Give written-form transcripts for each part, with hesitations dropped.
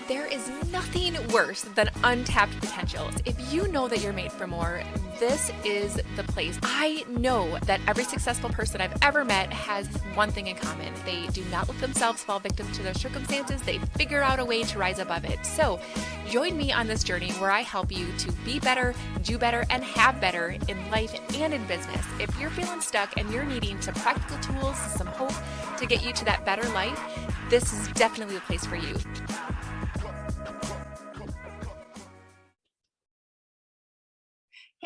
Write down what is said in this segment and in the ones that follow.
There is nothing worse than untapped potentials. If you know that you're made for more, this is the place. I know that every successful person I've ever met has one thing in common. They do not let themselves fall victim to their circumstances. They figure out a way to rise above it. So join me on this journey where I help you to be better, do better, and have better in life and in business. If you're feeling stuck and you're needing some practical tools, some hope to get you to that better life, this is definitely the place for you.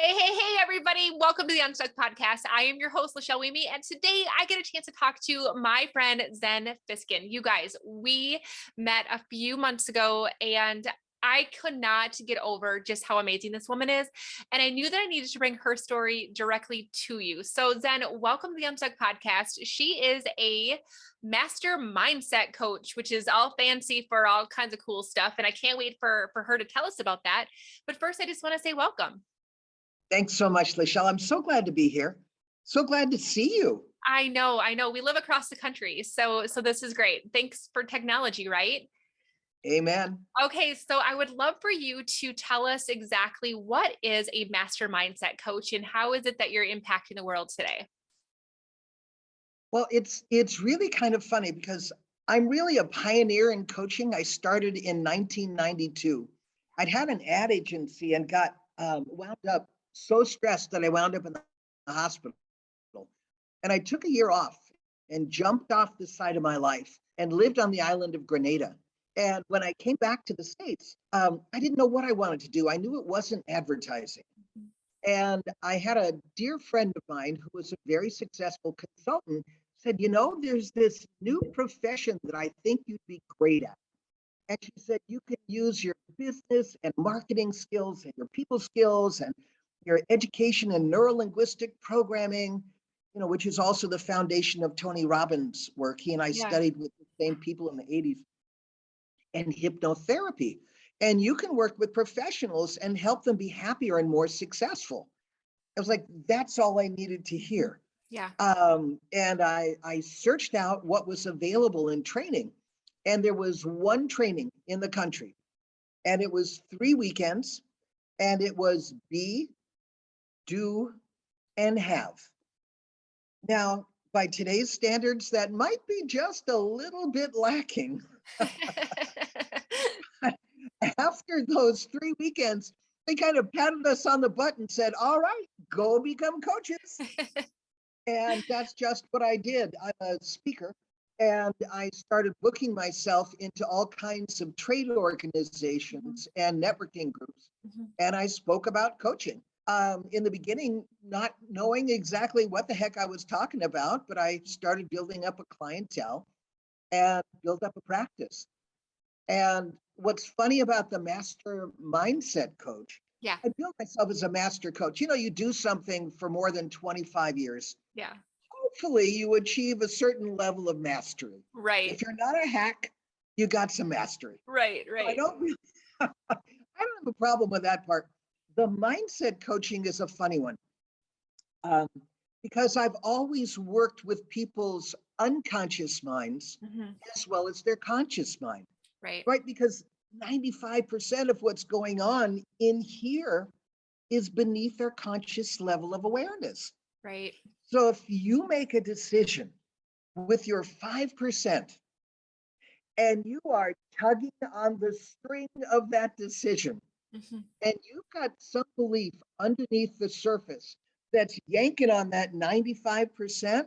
Hey, everybody. Welcome to the Unstuck Podcast. I am your host, lachellewieme, and today I get a chance to talk to my friend, Zen Fiskin. You guys, we met a few months ago, and I could not get over just how amazing this woman is. And I knew that I needed to bring her story directly to you. So Zen, welcome to the Unstuck Podcast. She is a master mindset coach, which is all fancy for all kinds of cool stuff. And I can't wait for her to tell us about that. But first, I just want to say welcome. Thanks so much, Lachelle. I'm so glad to be here. So glad to see you. I know. We live across the country. So this is great. Thanks for technology, right? Amen. Okay. So I would love for you to tell us exactly what is a master mindset coach and how is it that you're impacting the world today? Well, it's really kind of funny because I'm really a pioneer in coaching. I started in 1992. I'd had an ad agency and got wound up so stressed that I wound up in the hospital. And I took a year off and jumped off the side of my life and lived on the island of Grenada. And when I came back to the States, I didn't know what I wanted to do. I knew it wasn't advertising. And I had a dear friend of mine who was a very successful consultant said, there's this new profession that I think you'd be great at. And she said, you can use your business and marketing skills and your people skills and your education and neuro-linguistic programming, which is also the foundation of Tony Robbins' work. He and I studied with the same people in the 80s, and hypnotherapy. And you can work with professionals and help them be happier and more successful. I was like, that's all I needed to hear. Yeah. And I searched out what was available in training. And there was one training in the country. And it was 3 weekends. And it was be, do, and have. Now, by today's standards, that might be just a little bit lacking. After those 3 weekends, they kind of patted us on the butt and said, all right, go become coaches. And that's just what I did. I'm a speaker, and I started booking myself into all kinds of trade organizations and networking groups. And I spoke about coaching. In the beginning, not knowing exactly what the heck I was talking about, but I started building up a clientele and built up a practice. And what's funny about the master mindset coach, I built myself as a master coach. You do something for more than 25 years. Yeah. Hopefully you achieve a certain level of mastery. Right. If you're not a hack, you got some mastery. Right. So I don't have a problem with that part. The mindset coaching is a funny one because I've always worked with people's unconscious minds as well as their conscious mind. Right. Because 95% of what's going on in here is beneath their conscious level of awareness. Right. So if you make a decision with your 5% and you are tugging on the string of that decision, and you've got some belief underneath the surface that's yanking on that 95%,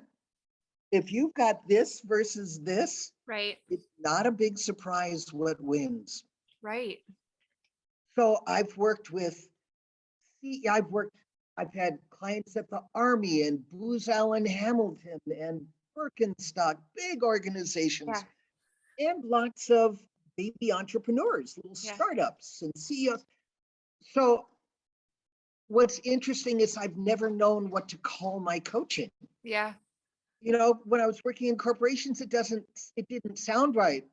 if you've got this versus this, right, it's not a big surprise what wins. Right. So I've had clients at the Army and Booz Allen Hamilton and Birkenstock, big organizations, and lots of baby entrepreneurs, little startups and CEOs. So what's interesting is I've never known what to call my coaching. Yeah. When I was working in corporations, it didn't sound right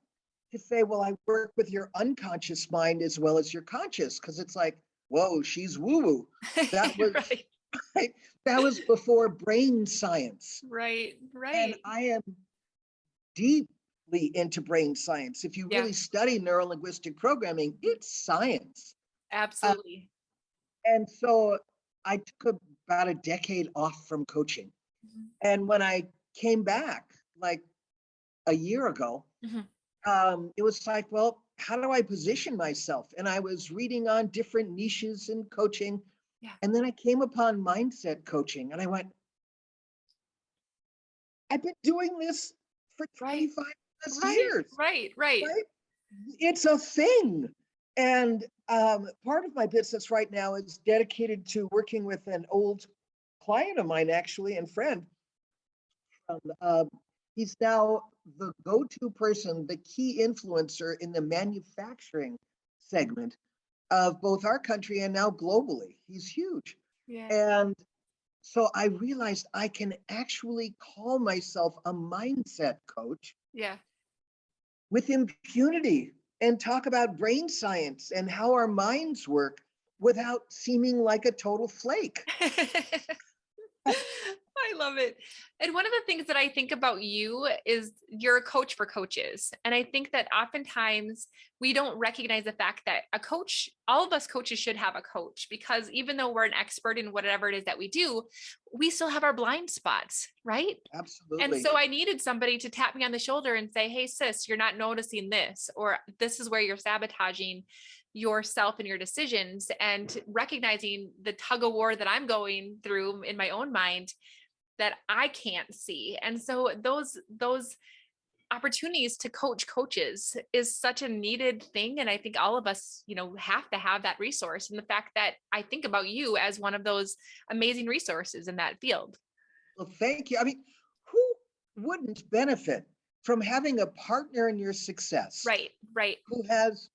to say, well, I work with your unconscious mind as well as your conscious, because it's like, whoa, she's woo-woo. That was right. That was before brain science. Right. And I am deep into brain science. If you Yeah, really study neuro-linguistic programming, it's science. Uh, absolutely. and so I took about a decade off from coaching. Mhm. And when I came back, like a year ago, Mhm. it was like, well, how do I position myself? And I was reading on different niches in coaching. Yeah. And then I came upon mindset coaching and I went, I've been doing this for Right. 25 plus Right. years, Right. Right. right? It's a thing. And part of my business right now is dedicated to working with an old client of mine, actually, and friend. He's now the go-to person, the key influencer in the manufacturing segment of both our country and now globally. He's huge. Yeah. And so I realized I can actually call myself a mindset coach Yeah. with impunity and talk about brain science and how our minds work without seeming like a total flake. I love it. And one of the things that I think about you is you're a coach for coaches. And I think that oftentimes we don't recognize the fact that a coach, all of us coaches should have a coach, because even though we're an expert in whatever it is that we do, we still have our blind spots, right? And Absolutely. so I needed somebody to tap me on the shoulder and say, hey, sis, you're not noticing this, or this is where you're sabotaging yourself and your decisions, and recognizing the tug of war that I'm going through in my own mind that I can't see. And so those opportunities to coach coaches is such a needed thing. And I think all of us, have to have that resource. And the fact that I think about you as one of those amazing resources in that field. Well, thank you. I mean, who wouldn't benefit from having a partner in your success Right, right, who has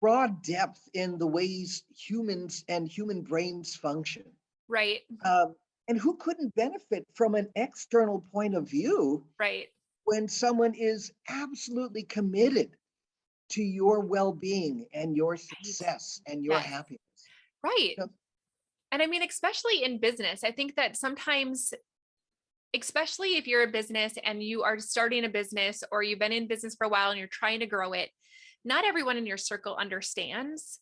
broad depth in the ways humans and human brains function? right, Um, and who couldn't benefit from an external point of view right, when someone is absolutely committed to your well-being and your right. success and your Yes, happiness? right. You know, And I mean, especially in business, I think that sometimes, especially if you're a business and you are starting a business or you've been in business for a while and you're trying to grow it, not everyone in your circle understands.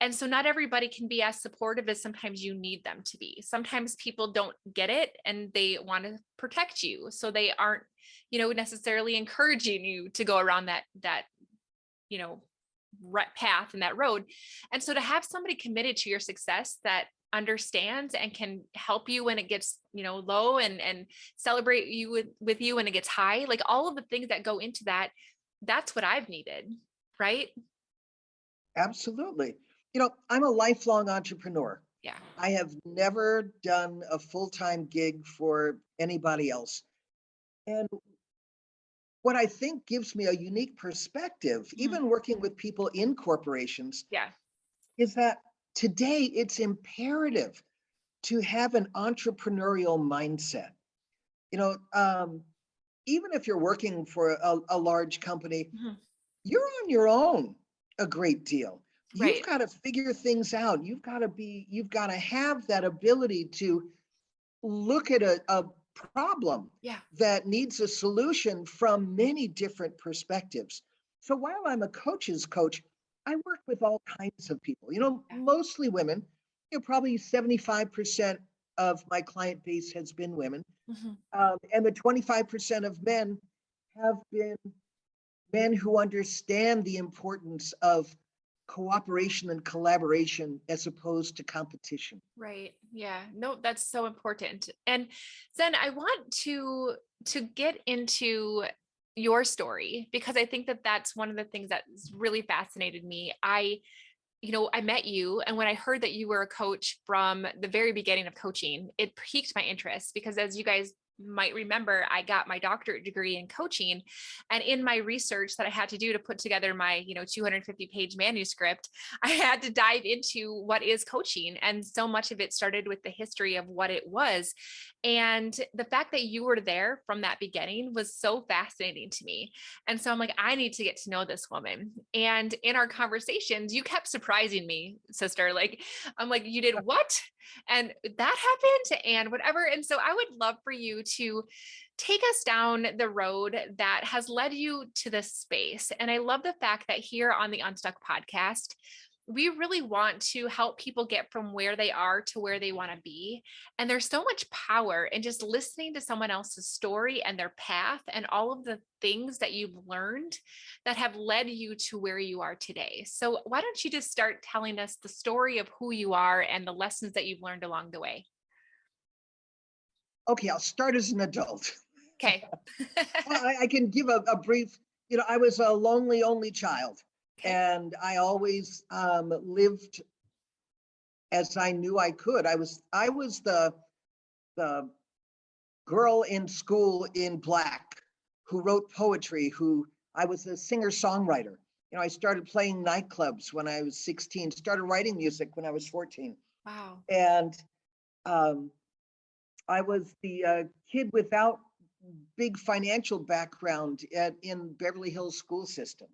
And so not everybody can be as supportive as sometimes you need them to be. Sometimes people don't get it and they want to protect you. So they aren't, necessarily encouraging you to go around that, you know, path and that road. And so to have somebody committed to your success that understands and can help you when it gets, low, and celebrate you with you when it gets high, like all of the things that go into that, that's what I've needed. Right. absolutely. I'm a lifelong entrepreneur. Yeah. I have never done a full-time gig for anybody else. And what I think gives me a unique perspective, Mhm. even working with people in corporations, Yeah. is that today it's imperative to have an entrepreneurial mindset. You know, um, Even if you're working for a large company, Mhm. you're on your own a great deal. You've Right. got to figure things out. You've got to have that ability to look at a problem Yeah. that needs a solution from many different perspectives. So while I'm a coach's coach, I work with all kinds of people, Yeah. mostly women. Probably 75% of my client base has been women. Mhm. And the 25% of men have been men who understand the importance of cooperation and collaboration as opposed to competition. Right. Yeah. No, that's so important. And then I want to get into your story, because I think that that's one of the things that's really fascinated me. I met you, and when I heard that you were a coach from the very beginning of coaching, it piqued my interest, because as you guys might remember, I got my doctorate degree in coaching. And in my research that I had to do to put together my, 250-page manuscript, I had to dive into what is coaching. And so much of it started with the history of what it was. And the fact that you were there from that beginning was so fascinating to me. And so I'm like, I need to get to know this woman. And in our conversations, you kept surprising me, sister. Like, I'm like, you did what? And that happened and whatever. And so I would love for you to take us down the road that has led you to this space. And I love the fact that here on the Unstuck podcast, we really want to help people get from where they are to where they want to be. And there's so much power in just listening to someone else's story and their path and all of the things that you've learned that have led you to where you are today. So why don't you just start telling us the story of who you are and the lessons that you've learned along the way? Okay, I'll start as an adult. Okay. I can give a brief, I was a lonely only child. Okay. And I always lived as I knew I could. I was the girl in school in black who wrote poetry, I was a singer-songwriter. I started playing nightclubs when I was 16, started writing music when I was 14. Wow. And I was the kid without big financial background in Beverly Hills school system.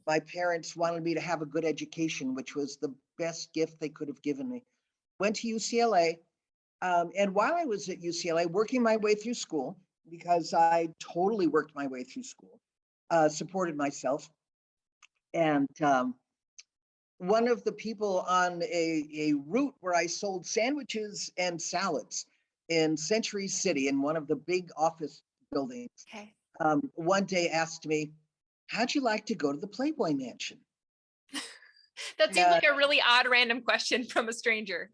My parents wanted me to have a good education, which was the best gift they could have given me. Went to UCLA, and while I was at UCLA, working my way through school, because I totally worked my way through school, supported myself. And one of the people on a route where I sold sandwiches and salads in Century City in one of the big office buildings, Okay. one day asked me, how'd you like to go to the Playboy Mansion? That seems like a really odd random question from a stranger.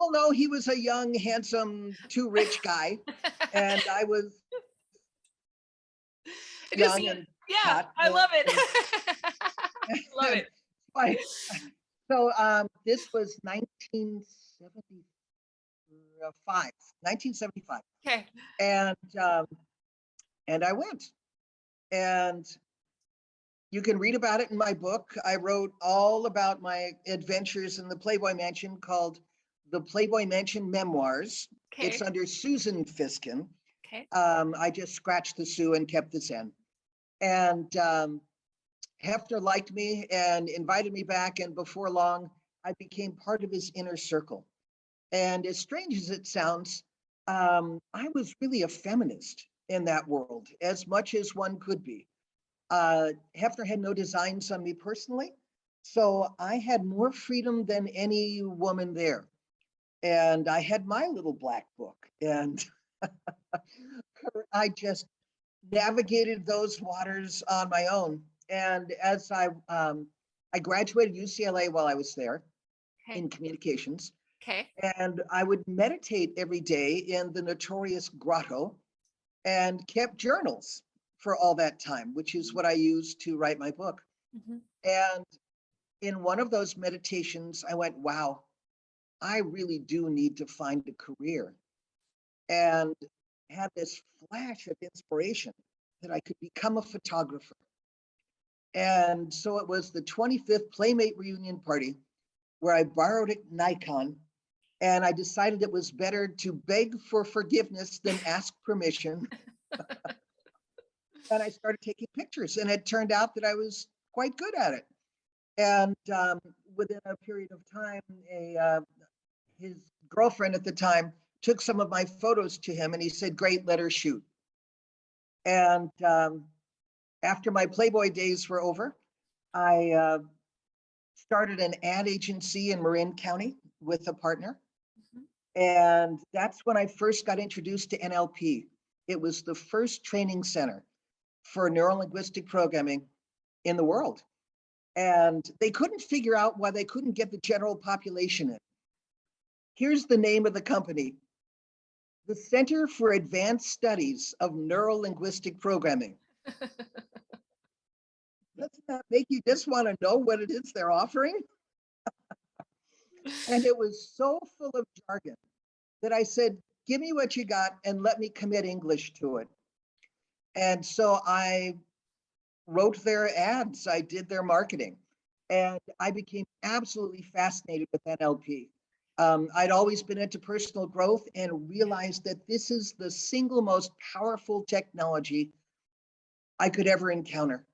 Well, no, he was a young, handsome, too rich guy. And I was young and hot. I love it. Love it. So this was 1975. Okay. And I went, and you can read about it in my book. I wrote all about my adventures in the Playboy Mansion, called The Playboy Mansion Memoirs. Okay. It's under Susan Fiskin. Okay. I just scratched the Sue and kept the Zen. And Hefner liked me and invited me back. And before long, I became part of his inner circle. And as strange as it sounds, I was really a feminist in that world, as much as one could be. Hefner had no designs on me personally, so I had more freedom than any woman there. And I had my little black book, and I just navigated those waters on my own. And as I graduated UCLA while I was there in communications. Okay. And I would meditate every day in the notorious grotto and kept journals for all that time, which is what I used to write my book. And in one of those meditations, I went, wow, I really do need to find a career. And had this flash of inspiration that I could become a photographer. And so it was the 25th Playmate reunion party where I borrowed a Nikon, and I decided it was better to beg for forgiveness than ask permission. And I started taking pictures, and it turned out that I was quite good at it. And within a period of time, his girlfriend at the time took some of my photos to him, and he said, great, let her shoot. And after my Playboy days were over, I started an ad agency in Marin County with a partner. And that's when I first got introduced to NLP. It was the first training center for neuro-linguistic programming in the world. And they couldn't figure out why they couldn't get the general population in. Here's the name of the company: the Center for Advanced Studies of Neuro-Linguistic Programming. Doesn't that make you just want to know what it is they're offering? And it was so full of jargon that I said, give me what you got and let me commit English to it. And so I wrote their ads, I did their marketing, and I became absolutely fascinated with NLP. I'd always been into personal growth and realized that this is the single most powerful technology I could ever encounter.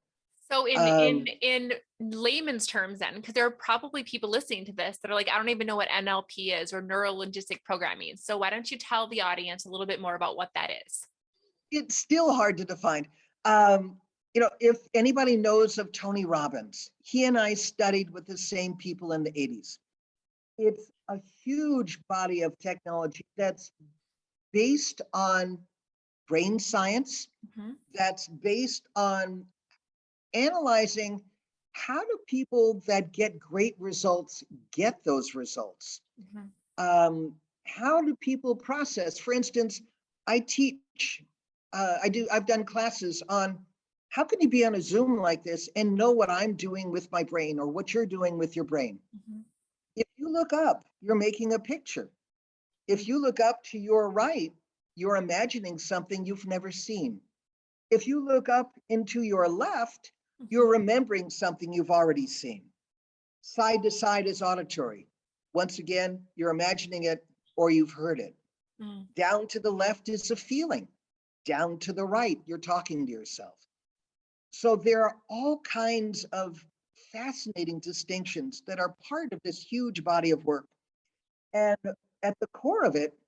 So Um, in layman's terms then, because there are probably people listening to this that are like, I don't even know what NLP is or neuro-linguistic programming. So why don't you tell the audience a little bit more about what that is? it's still hard to define. Um, if anybody knows of Tony Robbins, he and I studied with the same people in the 80s. It's a huge body of technology that's based on brain science, Mhm, that's based on analyzing how do people that get great results get those results. mhm, How do people process? For instance, I teach, I've done classes on how can you be on a Zoom like this and know what I'm doing with my brain or what you're doing with your brain? mhm, If you look up, you're making a picture. If mhm, you look up to your right, you're imagining something you've never seen. If you look up into your left, you're mhm, remembering something you've already seen. Side to side is auditory. Once again, you're imagining it or you've heard it. mm. Down to the left is a feeling. Down to the right, you're talking to yourself. So there are all kinds of fascinating distinctions that are part of this huge body of work. And at the core of it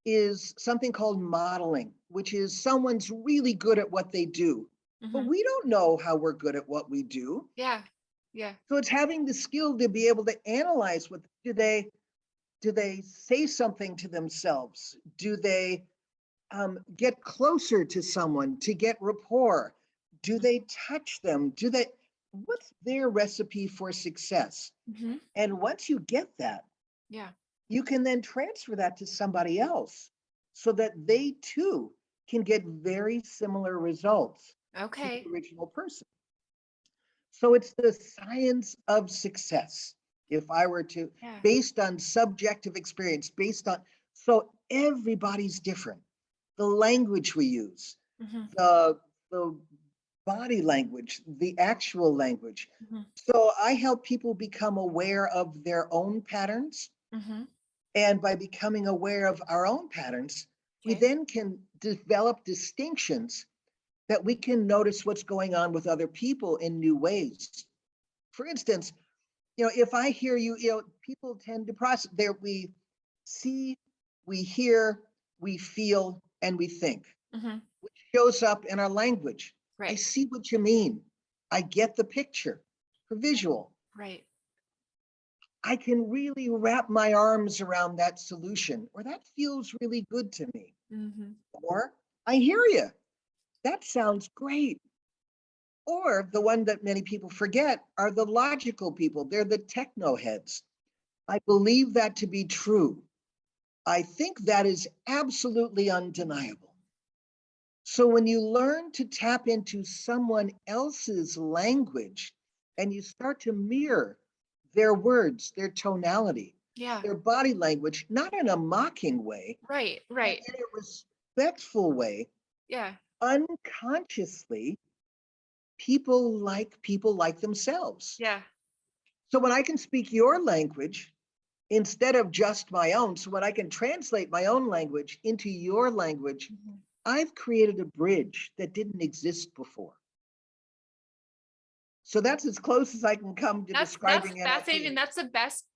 is something called modeling, which is someone's really good at what they do, but Mhm. we don't know how we're good at what we do. Yeah. Yeah. So it's having the skill to be able to analyze what do they say something to themselves? Do they get closer to someone to get rapport? Do they touch them? What's their recipe for success? Mhm. And once you get that, Yeah. you can then transfer that to somebody else so that they too can get very similar results to the Okay. original person. So it's the science of success. If I were to, Yeah. based on subjective experience, so everybody's different. The language we use, Mhm, the body language, the actual language. mhm, So I help people become aware of their own patterns. mhm. And by becoming aware of our own patterns, we Okay. then can develop distinctions that we can notice what's going on with other people in new ways. For instance, if I hear you, people tend to process there. We see, we hear, we feel, and we think, Mhm. which shows up in our language. I Right. see what you mean. I get the picture. For visual, Right. I can really wrap my arms around that solution, or that feels really good to me. Mhm. Or I hear you. That sounds great. Or the one that many people forget are the logical people. They're the techno heads. I believe that to be true. I think that is absolutely undeniable. So when you learn to tap into someone else's language and you start to mirror their words, their tonality, Yeah. their body language, not in a mocking way, Right. but Right. in a respectful way, Yeah. unconsciously, people like themselves. Yeah. So when I can speak your language instead of just my own, so when I can translate my own language into your language, Mhm. I've created a bridge that didn't exist before. So that's as close as I can come to That's describing fascinating. NLP. That's the best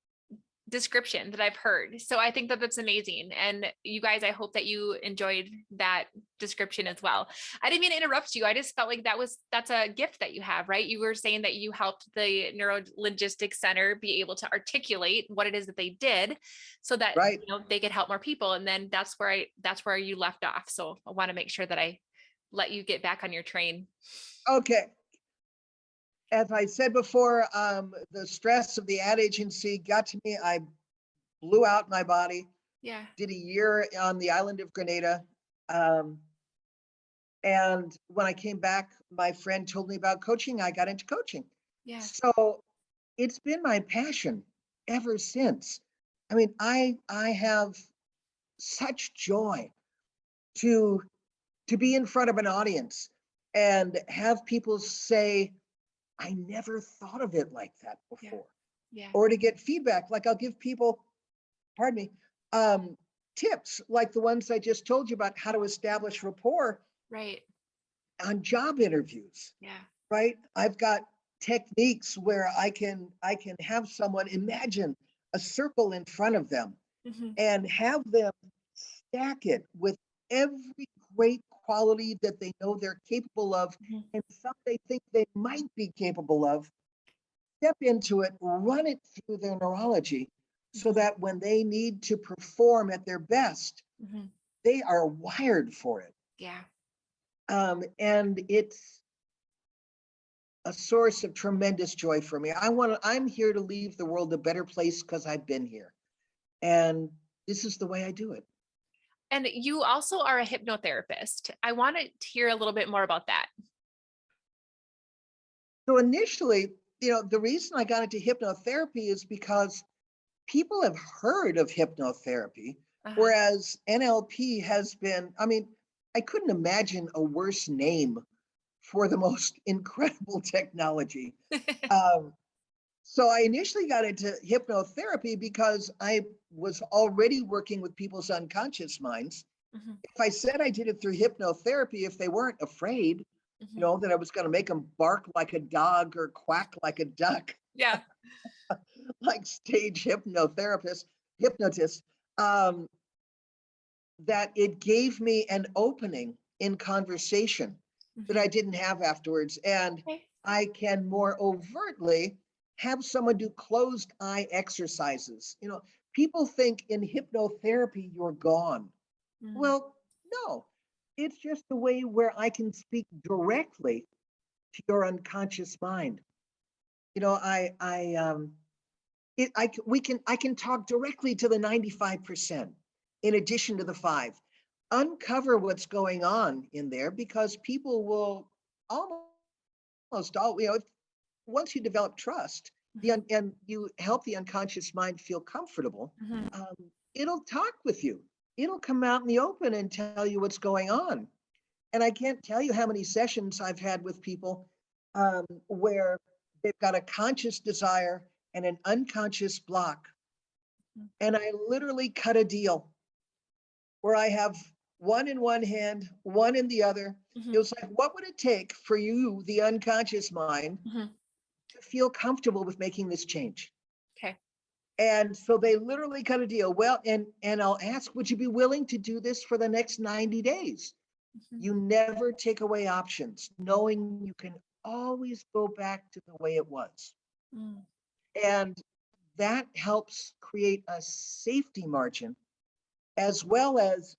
description that I've heard. So I think that that's amazing. And you guys, I hope that you enjoyed that description as well. I didn't mean to interrupt you. I just felt like that's a gift that you have, right? You were saying that you helped the neuro-linguistic center be able to articulate what it is that they did so that Right. they could help more people. And then that's where you left off. So I want to make sure that I let you get back on your train. Okay. As I said before, the stress of the ad agency got to me. I blew out my body, Yeah. did a year on the island of Grenada. Um, and when I came back, my friend told me about coaching. I got into coaching. Yeah. So it's been my passion ever since. I mean, I have such joy to to be in front of an audience and have people say, I never thought of it like that Yeah. before. Yeah. Or to get feedback, like I'll give people, pardon me, um, tips like the ones I just told you about how to establish rapport Right. on job interviews. Yeah. right? I've got techniques where I can have someone imagine a circle in front of them Mhm. and have them stack it with every great quality that they know they're capable of Mhm. and some they think they might be capable of. Step into it, run it through their neurology so Mhm. that when they need to perform at their best, Mhm. they are wired for it. Yeah. And it's a source of tremendous joy for me. I'm here to leave the world a better place because I've been here. And this is the way I do it. And you also are a hypnotherapist. I want to hear a little bit more about that. So initially, the reason I got into hypnotherapy is because people have heard of hypnotherapy, Uh-huh. whereas NLP has been, I mean, I couldn't imagine a worse name for the most incredible technology. Um, so I initially got into hypnotherapy because I was already working with people's unconscious minds. Mhm. If I said I did it through hypnotherapy, if they weren't afraid, Mhm. that I was going to make them bark like a dog or quack like a duck, Yeah. like stage hypnotists, um, that it gave me an opening in conversation that I Mhm. didn't have afterwards. And Okay. I can more overtly have someone do closed eye exercises. People think in hypnotherapy, you're gone. Mm. Well, no, it's just a way where I can speak directly to your unconscious mind. I can talk directly to the 95% in addition to the 5. Uncover what's going on in there because people will almost all, once you develop trust, Mhm. and you help the unconscious mind feel comfortable, Mhm. um, it'll talk with you. It'll come out in the open and tell you what's going on. And I can't tell you how many sessions I've had with people where they've got a conscious desire and an unconscious block. And I literally cut a deal where I have one in one hand, one in the other. It Mhm. was like, what would it take for you, the unconscious mind, Mhm. to feel comfortable with making this change? Okay. And so they literally cut a deal. Well, and I'll ask, would you be willing to do this for the next 90 days? Mhm. You never take away options, knowing you can always go back to the way it was. Mm. And that helps create a safety margin as well as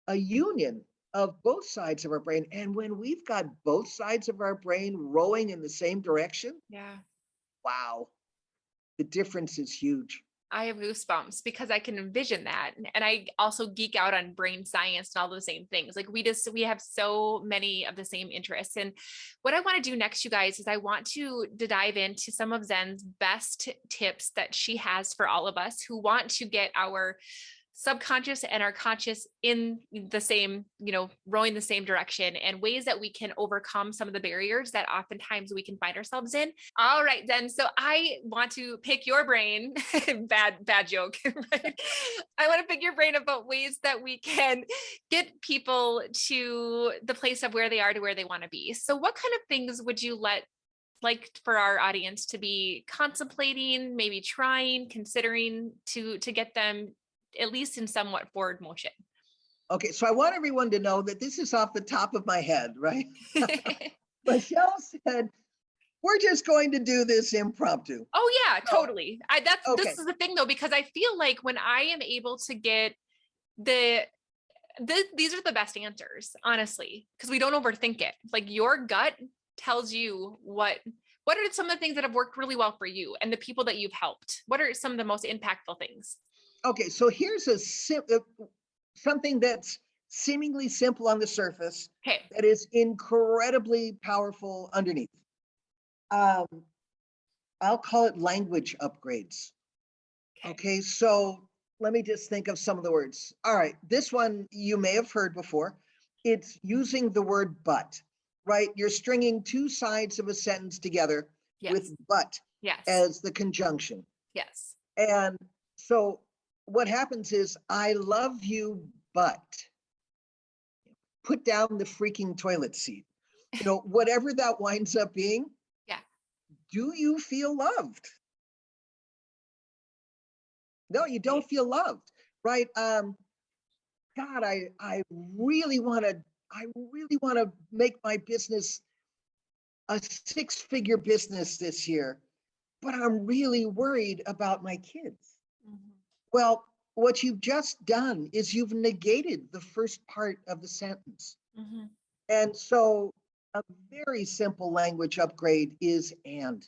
a union of both sides of our brain. And when we've got both sides of our brain rowing in the same direction, Yeah. wow, the difference is huge. I have goosebumps because I can envision that. And I also geek out on brain science and all those same things. Like we have so many of the same interests. And what I want to do next, you guys, is I want to dive into some of Zen's best tips that she has for all of us who want to get our subconscious and our conscious in the same, rowing the same direction, and ways that we can overcome some of the barriers that oftentimes we can find ourselves in. All right, then. So I want to pick your brain. Bad joke. Right? I want to pick your brain about ways that we can get people to the place of where they are to where they want to be. So what kind of things would you like for our audience to be contemplating, maybe trying, considering to get them at least in somewhat forward motion? Okay, so I want everyone to know that this is off the top of my head, right? Michelle said, we're just going to do this impromptu. Oh yeah, So, totally. This okay, is the thing though, because I feel like when I am able to get the these are the best answers, honestly, because we don't overthink it. Like your gut tells you what are some of the things that have worked really well for you and the people that you've helped. What are some of the most impactful things? okay, so here's something that's seemingly simple on the surface Okay. that is incredibly powerful underneath. Um, I'll call it language upgrades. Okay. Okay, so let me just think of some of the words. All right, this one you may have heard before. It's using the word but, right? You're stringing two sides of a sentence together with Yes. but Yes. as the conjunction. Yes. And so what happens is, I love you, but put down the freaking toilet seat. whatever that winds up being, Yeah. do you feel loved? No, you don't Right. feel loved, right? God, I really want to make my business a six-figure business this year, but I'm really worried about my kids. Mhm. Well, what you've just done is you've negated the first part of the sentence. Mhm. And so a very simple language upgrade is and.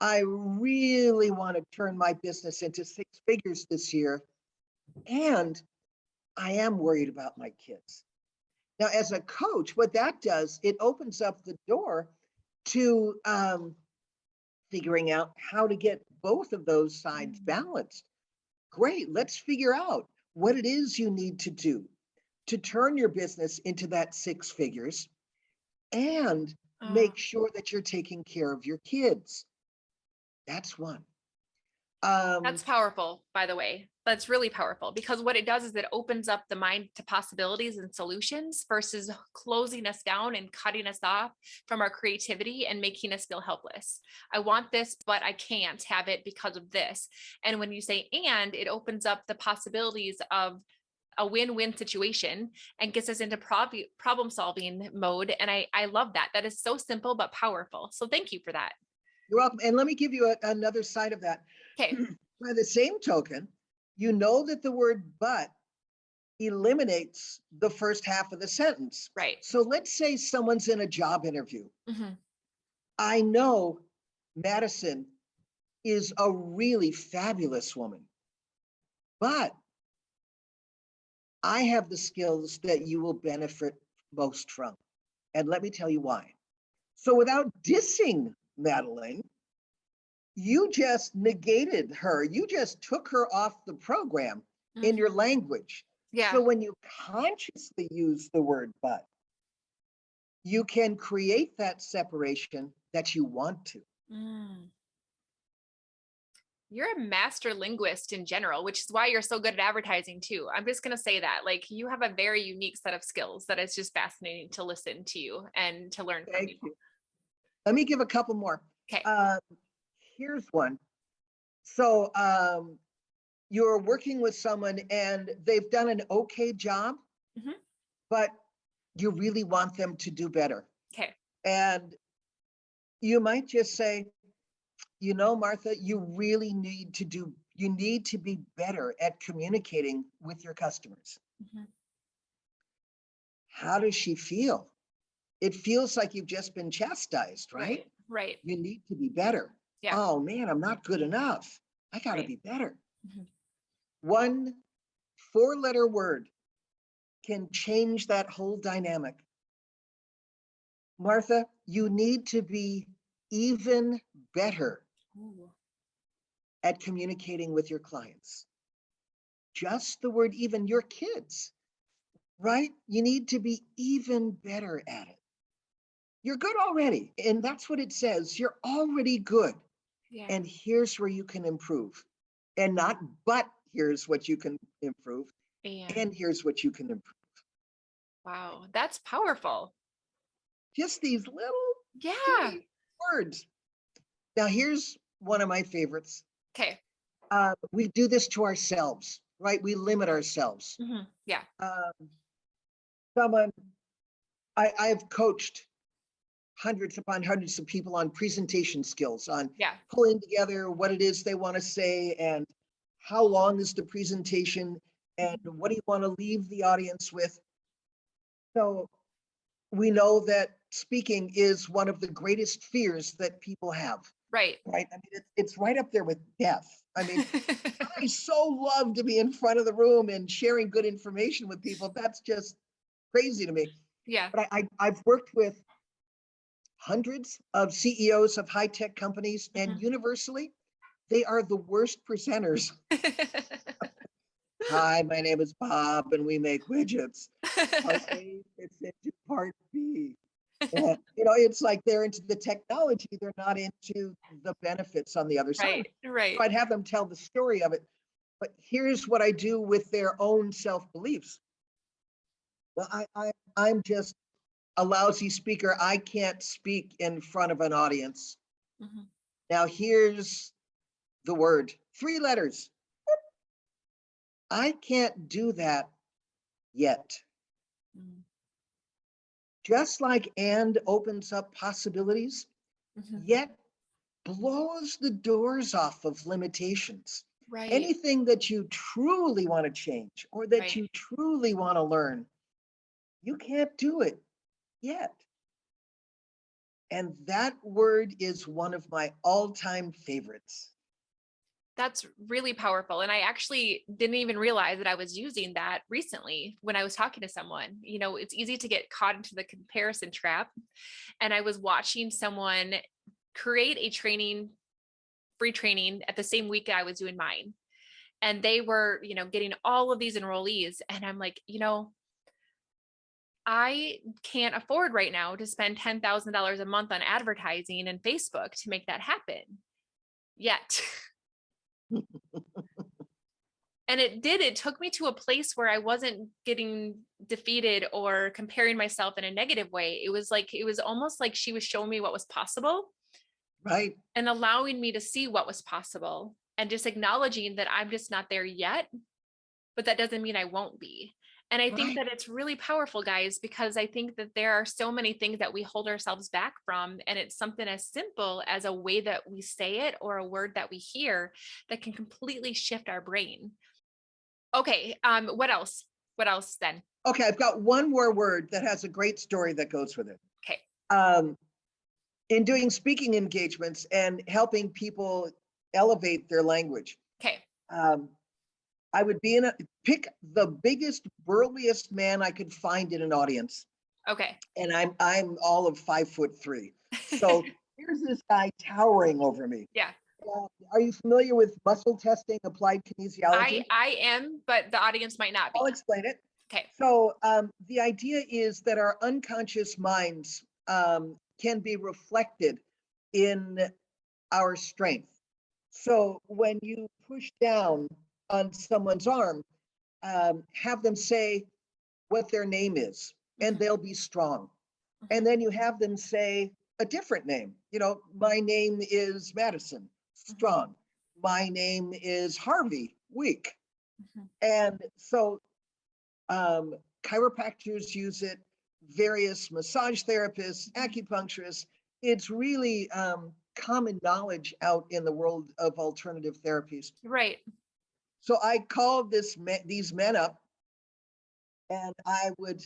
I really want to turn my business into six figures this year, and I am worried about my kids. Now, as a coach, what that does, it opens up the door to figuring out how to get both of those sides balanced. Great, let's figure out what it is you need to do to turn your business into that six figures and Oh, make sure that you're taking care of your kids. That's one. that's powerful, by the way. That's really powerful because what it does is it opens up the mind to possibilities and solutions versus closing us down and cutting us off from our creativity and making us feel helpless. I want this, but I can't have it because of this. And when you say and, it opens up the possibilities of a win-win situation and gets us into problem solving mode. And I love that. That is so simple but powerful. So thank you for that. You're welcome. And let me give you another side of that. Okay. By the same token, you know that the word but eliminates the first half of the sentence. Right. So let's say someone's in a job interview. Mhm. I know Madison is a really fabulous woman, but I have the skills that you will benefit most from. And let me tell you why. So without dissing Madeline, you just negated her. You just took her off the program in your Mhm. language. Yeah. So when you consciously use the word but, you can create that separation that you want to. Mm. You're a master linguist in general, which is why you're so good at advertising too. I'm just going to say that. Like, you have a very unique set of skills that is just fascinating to listen to you and to learn from Thank you. you. Let me give a couple more. Okay. Uh, Here's one. So you're working with someone and they've done an okay job, Mhm. but you really want them to do better. Okay. And you might just say, Martha, you need to be better at communicating with your customers. Mhm. How does she feel? It feels like you've just been chastised, right? Right. Right. You need to be better. Yeah. Oh man, I'm not good enough. I got to Right. be better. Mhm. One four-letter word can change that whole dynamic. Martha, you need to be even better Ooh. at communicating with your clients. Just the word even, your kids, right? You need to be even better at it. You're good already. And that's what it says. You're already good. Yeah. And here's where you can improve. And not, but here's what you can improve. And And here's what you can improve. wow, that's powerful. Just these little Yeah. bitty words. Now, here's one of my favorites. Okay. We do this to ourselves, right? We limit ourselves. Mhm. Yeah. Um, someone, I've coached hundreds upon hundreds of people on presentation skills, on Yeah. pulling together what it is they want to say and how long is the presentation and Mhm. what do you want to leave the audience with. So we know that speaking is one of the greatest fears that people have, Right. right? I mean, it's right up there with death. I mean, I so love to be in front of the room and sharing good information with people. That's just crazy to me. Yeah. But I've worked with hundreds of CEOs of high-tech companies, and Mhm. universally, they are the worst presenters. Hi, my name is Bob, and we make widgets. Part A fits into part B. It's like they're into the technology, they're not into the benefits on the other side. Right. Right. So I'd have them tell the story of it. But here's what I do with their own self-beliefs. Well, I'm just a lousy speaker. I can't speak in front of an audience. Mhm. Now here's the word, 3 letters. I can't do that yet. Mhm. Just like and opens up possibilities, Mhm. yet blows the doors off of limitations. Right. Anything that you truly want to change or that Right. you truly want to learn, you can't do it yet. And that word is one of my all-time favorites. That's really powerful. And I actually didn't even realize that I was using that recently when I was talking to someone. You know, it's easy to get caught into the comparison trap. And I was watching someone create a free training at the same week I was doing mine. And they were, getting all of these enrollees. And I'm like, I can't afford right now to spend $10,000 a month on advertising and Facebook to make that happen yet. And it took me to a place where I wasn't getting defeated or comparing myself in a negative way. It was almost like she was showing me what was possible, Right? and allowing me to see what was possible, and just acknowledging that I'm just not there yet, but that doesn't mean I won't be. And I think Right. that it's really powerful, guys, because I think that there are so many things that we hold ourselves back from. And it's something as simple as a way that we say it or a word that we hear that can completely shift our brain. Okay. What else? What else then? Okay, I've got one more word that has a great story that goes with it. Okay. In doing speaking engagements and helping people elevate their language, Okay. I would pick the biggest, burliest man I could find in an audience, Okay. and I'm all of 5'3". So here's this guy towering over me. Yeah. Are you familiar with muscle testing, applied kinesiology? I am, but the audience might not be. I'll explain it. Okay. So the idea is that our unconscious minds can be reflected in our strength. So when you push down on someone's arm, have them say what their name is, and they'll be strong. And then you have them say a different name. You know, my name is Madison, strong. My name is Harvey, weak. And so chiropractors use it, various massage therapists, acupuncturists. It's really common knowledge out in the world of alternative therapies. Right. So I called these men up, and I would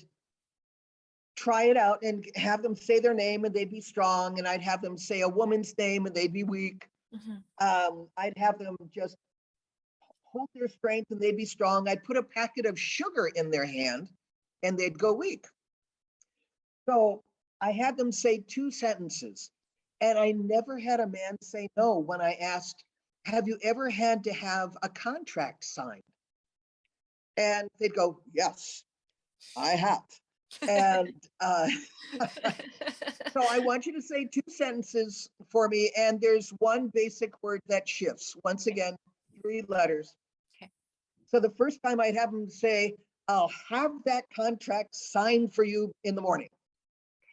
try it out and have them say their name and they'd be strong, and I'd have them say a woman's name and they'd be weak. I'd have them just hold their strength and they'd be strong. I'd put a packet of sugar in their hand and they'd go weak. So I had them say 2 sentences, and I never had a man say no when I asked, have you ever had to have a contract signed? And they'd go, yes, I have. And so I want you to say 2 sentences for me, and there's one basic word that shifts. Once again, 3 letters. Okay. So the first time I'd have them say, I'll have that contract signed for you in the morning.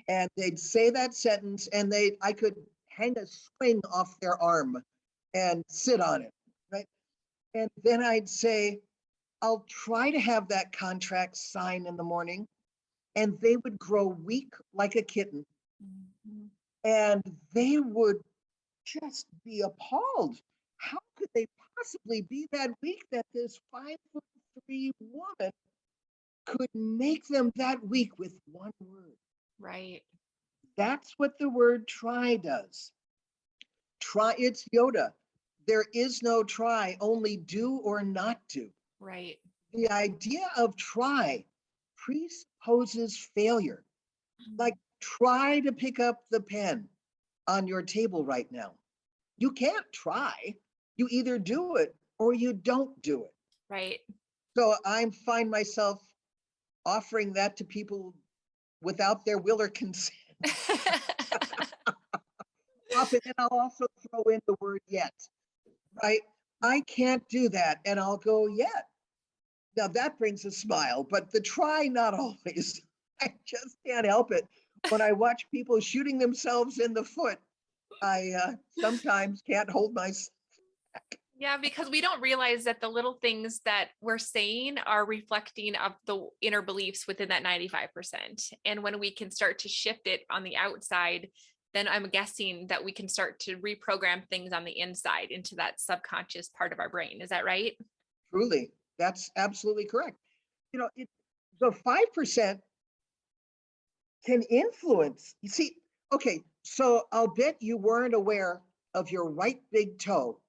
And they'd say that sentence, and I could hang a swing off their arm and sit on it, right? And then I'd say, I'll try to have that contract signed in the morning. And they would grow weak like a kitten. And they would just be appalled. How could they possibly be that weak that this 5'3" woman could make them that weak with one word? Right. That's what the word try does. Try, it's Yoda. There is no try, only do or not do. Right. The idea of try presupposes failure. Like, try to pick up the pen on your table right now. You can't try. You either do it or you don't do it. Right. So I find myself offering that to people without their will or consent. Often, and I'll also throw in the word yet, right? I can't do that. And I'll go, yet. Now that brings a smile, but the try, not always. I just can't help it. When I watch people shooting themselves in the foot, I sometimes can't hold myself back. Yeah, because we don't realize that the little things that we're saying are reflecting of the inner beliefs within that 95%. And when we can start to shift it on the outside, then I'm guessing that we can start to reprogram things on the inside into that subconscious part of our brain. Is that right? Truly, that's absolutely correct. The 5% can influence. You see, okay, so I'll bet you weren't aware of your right big toe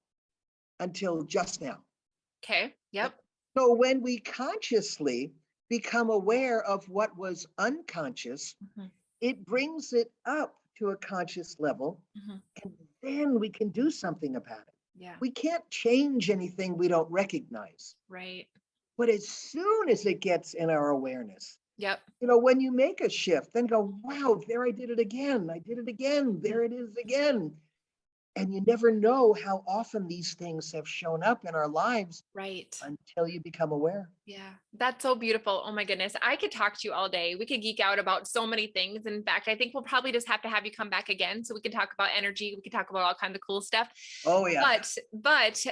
until just now. Okay. Yep. So when we consciously become aware of what was unconscious, it brings it up to a conscious level, and then we can do something about it. Yeah. We can't change anything we don't recognize. Right. But as soon as it gets in our awareness, Yep. when you make a shift, then go, wow, there I did it again. I did it again. There it is again. And you never know how often these things have shown up in our lives Right. until you become aware. Yeah, that's so beautiful. Oh my goodness. I could talk to you all day. We could geek out about so many things. In fact, I think we'll probably just have to have you come back again so we can talk about energy. We can talk about all kinds of cool stuff. Oh, yeah. But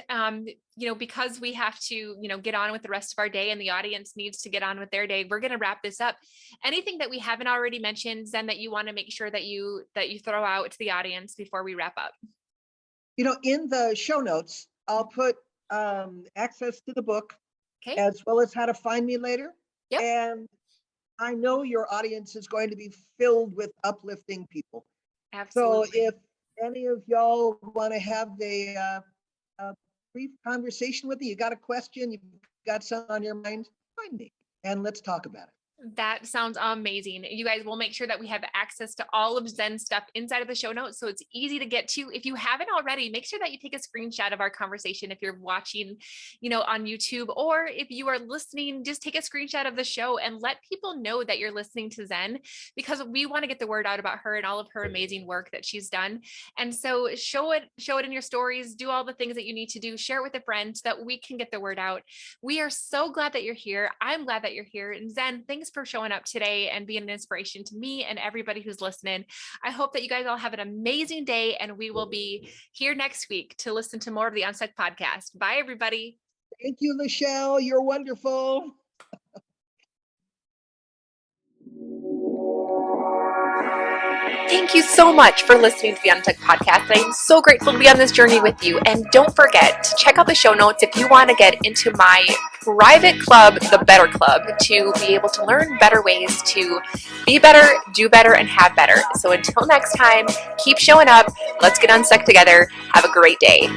because we have to, get on with the rest of our day and the audience needs to get on with their day, we're going to wrap this up. Anything that we haven't already mentioned, Zen, that you want to make sure that you throw out to the audience before we wrap up? In the show notes, I'll put access to the book, Okay. as well as how to find me later. Yep. And I know your audience is going to be filled with uplifting people. Absolutely. So if any of y'all want to have a brief conversation with me, you got a question, you've got something on your mind, find me and let's talk about it. That sounds amazing. You guys, will make sure that we have access to all of Zen's stuff inside of the show notes, so it's easy to get to. If you haven't already, make sure that you take a screenshot of our conversation. If you're watching, on YouTube, or if you are listening, just take a screenshot of the show and let people know that you're listening to Zen, because we want to get the word out about her and all of her amazing work that she's done. And so show it in your stories, do all the things that you need to do, share it with a friend so that we can get the word out. We are so glad that you're here. I'm glad that you're here. And Zen, thanks for showing up today and being an inspiration to me and everybody who's listening. I hope that you guys all have an amazing day, and we will be here next week to listen to more of the Unstuck podcast. Bye, everybody. Thank you, Lachelle. You're wonderful. Thank you so much for listening to the Unstuck podcast. I am so grateful to be on this journey with you. And don't forget to check out the show notes if you want to get into my private club, the Better Club, to be able to learn better ways to be better, do better, and have better. So until next time, keep showing up. Let's get unstuck together. Have a great day.